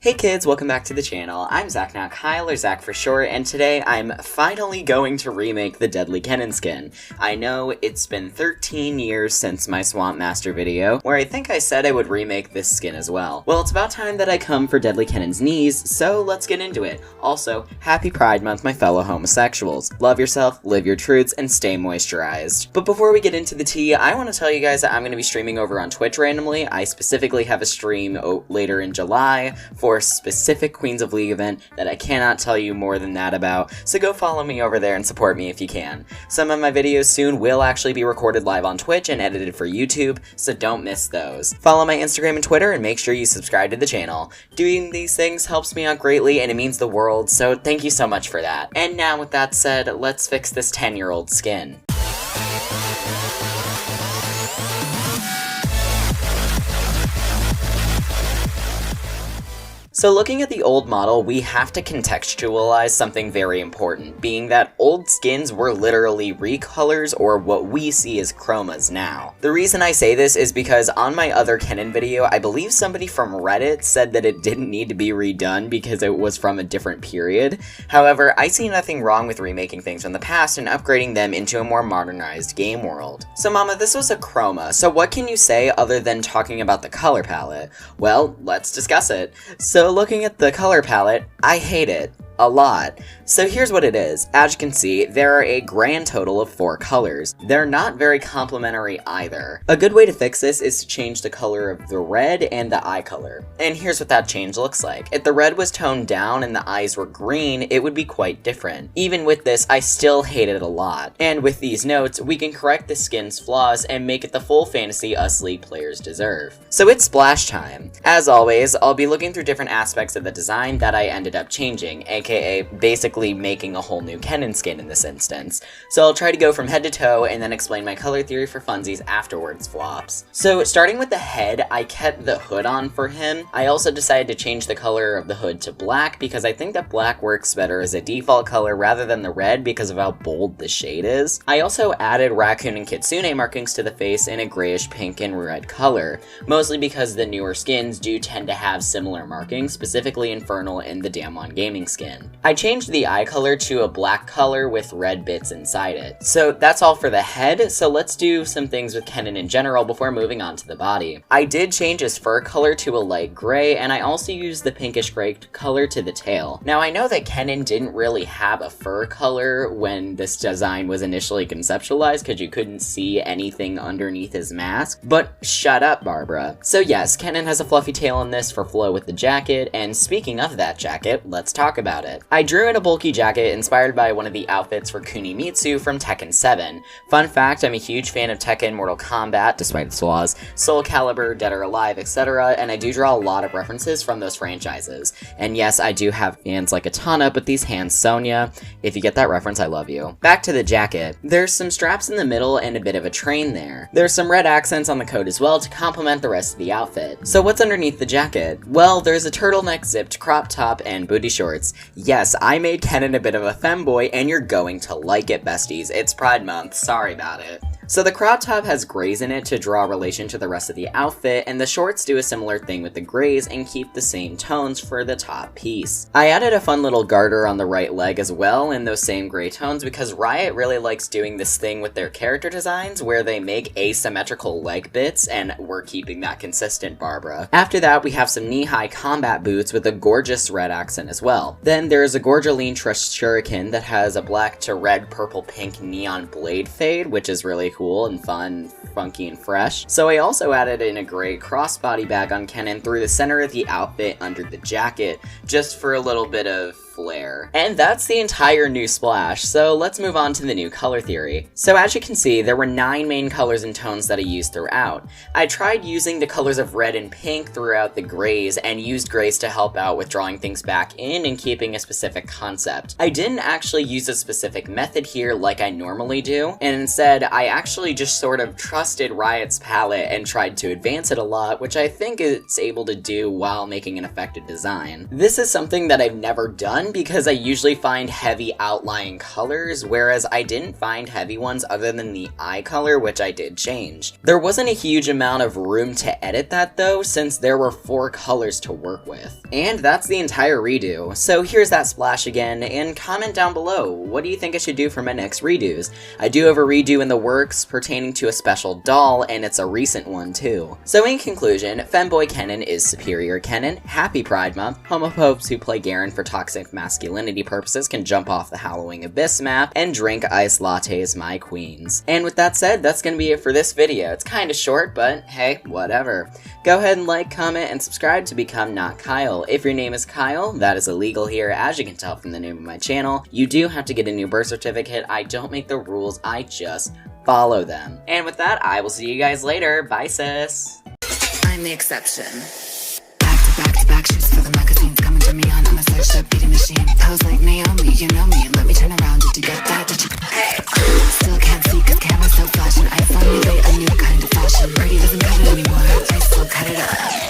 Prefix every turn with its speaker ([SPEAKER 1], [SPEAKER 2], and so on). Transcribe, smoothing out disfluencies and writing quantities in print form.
[SPEAKER 1] Hey kids, welcome back to the channel. I'm Zach, now Kyle, or Zach for short, and today I'm finally going to remake the Deadly Kennen skin. I know it's been 13 years since my Swamp Master video, where I think I said I would remake this skin as well. Well, it's about time that I come for Deadly Kennen's knees, so let's get into it. Also, happy Pride Month, my fellow homosexuals. Love yourself, live your truths, and stay moisturized. But before we get into the tea, I want to tell you guys that I'm going to be streaming over on Twitch randomly. I specifically have a stream later in July for a specific Queens of League event that I cannot tell you more than that about, so go follow me over there and support me if you can. Some of my videos soon will actually be recorded live on Twitch and edited for YouTube, so don't miss those. Follow my Instagram and Twitter and make sure you subscribe to the channel. Doing these things helps me out greatly and it means the world, so thank you so much for that. And now with that said, let's fix this 10-year-old skin. So looking at the old model, we have to contextualize something very important, being that old skins were literally recolors or what we see as chromas now. The reason I say this is because on my other Kennen video, I believe somebody from Reddit said that it didn't need to be redone because it was from a different period. However, I see nothing wrong with remaking things from the past and upgrading them into a more modernized game world. So mama, this was a chroma, so what can you say other than talking about the color palette? Well, let's discuss it. So looking at the color palette, I hate it. A lot. So here's what it is. As you can see, there are a grand total of 4 colors. They're not very complementary either. A good way to fix this is to change the color of the red and the eye color. And here's what that change looks like. If the red was toned down and the eyes were green, it would be quite different. Even with this, I still hate it a lot. And with these notes, we can correct the skin's flaws and make it the full fantasy us League players deserve. So it's splash time. As always, I'll be looking through different aspects of the design that I ended up changing, aka basically making a whole new Kennen skin in this instance. So I'll try to go from head to toe and then explain my color theory for funsies afterwards flops. So starting with the head, I kept the hood on for him. I also decided to change the color of the hood to black because I think that black works better as a default color rather than the red because of how bold the shade is. I also added raccoon and kitsune markings to the face in a grayish pink and red color, mostly because the newer skins do tend to have similar markings, specifically Infernal and the Damwon Gaming skin. I changed the eye color to a black color with red bits inside it. So that's all for the head, so let's do some things with Kennen in general before moving on to the body. I did change his fur color to a light gray, and I also used the pinkish gray color to the tail. Now I know that Kennen didn't really have a fur color when this design was initially conceptualized because you couldn't see anything underneath his mask, but shut up, Barbara. So yes, Kennen has a fluffy tail in this for flow with the jacket, and speaking of that jacket, let's talk about it. I drew in a bulky jacket inspired by one of the outfits for Kunimitsu from Tekken 7. Fun fact, I'm a huge fan of Tekken, Mortal Kombat, despite its flaws, Soul Calibur, Dead or Alive, etc., and I do draw a lot of references from those franchises. And yes, I do have fans like Atana, but these hands Sonya. If you get that reference, I love you. Back to the jacket. There's some straps in the middle and a bit of a train there. There's some red accents on the coat as well to complement the rest of the outfit. So what's underneath the jacket? Well, there's a turtleneck zipped crop top and booty shorts. Yes, I made Kennen a bit of a femboy, and you're going to like it, besties. It's Pride Month, sorry about it. So the crop top has grays in it to draw relation to the rest of the outfit, and the shorts do a similar thing with the grays and keep the same tones for the top piece. I added a fun little garter on the right leg as well in those same gray tones because Riot really likes doing this thing with their character designs where they make asymmetrical leg bits, and we're keeping that consistent, Barbara. After that, we have some knee-high combat boots with a gorgeous red accent as well. Then there's a Gorgeline Trust Shuriken that has a black to red, purple, pink neon blade fade, which is really cool and fun, funky, and fresh. So I also added in a gray crossbody bag on Kennen through the center of the outfit under the jacket, just for a little bit of flair. And that's the entire new splash, so let's move on to the new color theory. So as you can see, there were 9 main colors and tones that I used throughout. I tried using the colors of red and pink throughout the grays, and used grays to help out with drawing things back in and keeping a specific concept. I didn't actually use a specific method here like I normally do, and instead I actually just sort of trusted Riot's palette and tried to advance it a lot, which I think it's able to do while making an effective design. This is something that I've never done, one, because I usually find heavy outlying colors, whereas I didn't find heavy ones other than the eye color, which I did change. There wasn't a huge amount of room to edit that though, since there were 4 colors to work with. And that's the entire redo. So here's that splash again, and comment down below, what do you think I should do for my next redos? I do have a redo in the works pertaining to a special doll, and it's a recent one too. So in conclusion, Femboy Kennen is superior Kennen, happy Pride Month, homophobes who play Garen for toxic masculinity purposes can jump off the Hallowing Abyss map, and drink iced lattes, my queens. And with that said, that's gonna be it for this video. It's kinda short, but hey, whatever. Go ahead and like, comment, and subscribe to become Not Kyle. If your name is Kyle, that is illegal here, as you can tell from the name of my channel. You do have to get a new birth certificate. I don't make the rules, I just follow them. And with that, I will see you guys later. Bye, sis.
[SPEAKER 2] I'm the exception. Back to back shoots for the magazines coming to me on. I'm a search up beating machine. Pose like Naomi, you know me. Let me turn around. Did you get that? Did you? Hey. Still can't see 'cause camera's so flashing. I formulate a new kind of fashion. Brady doesn't cut it anymore. I still cut it up.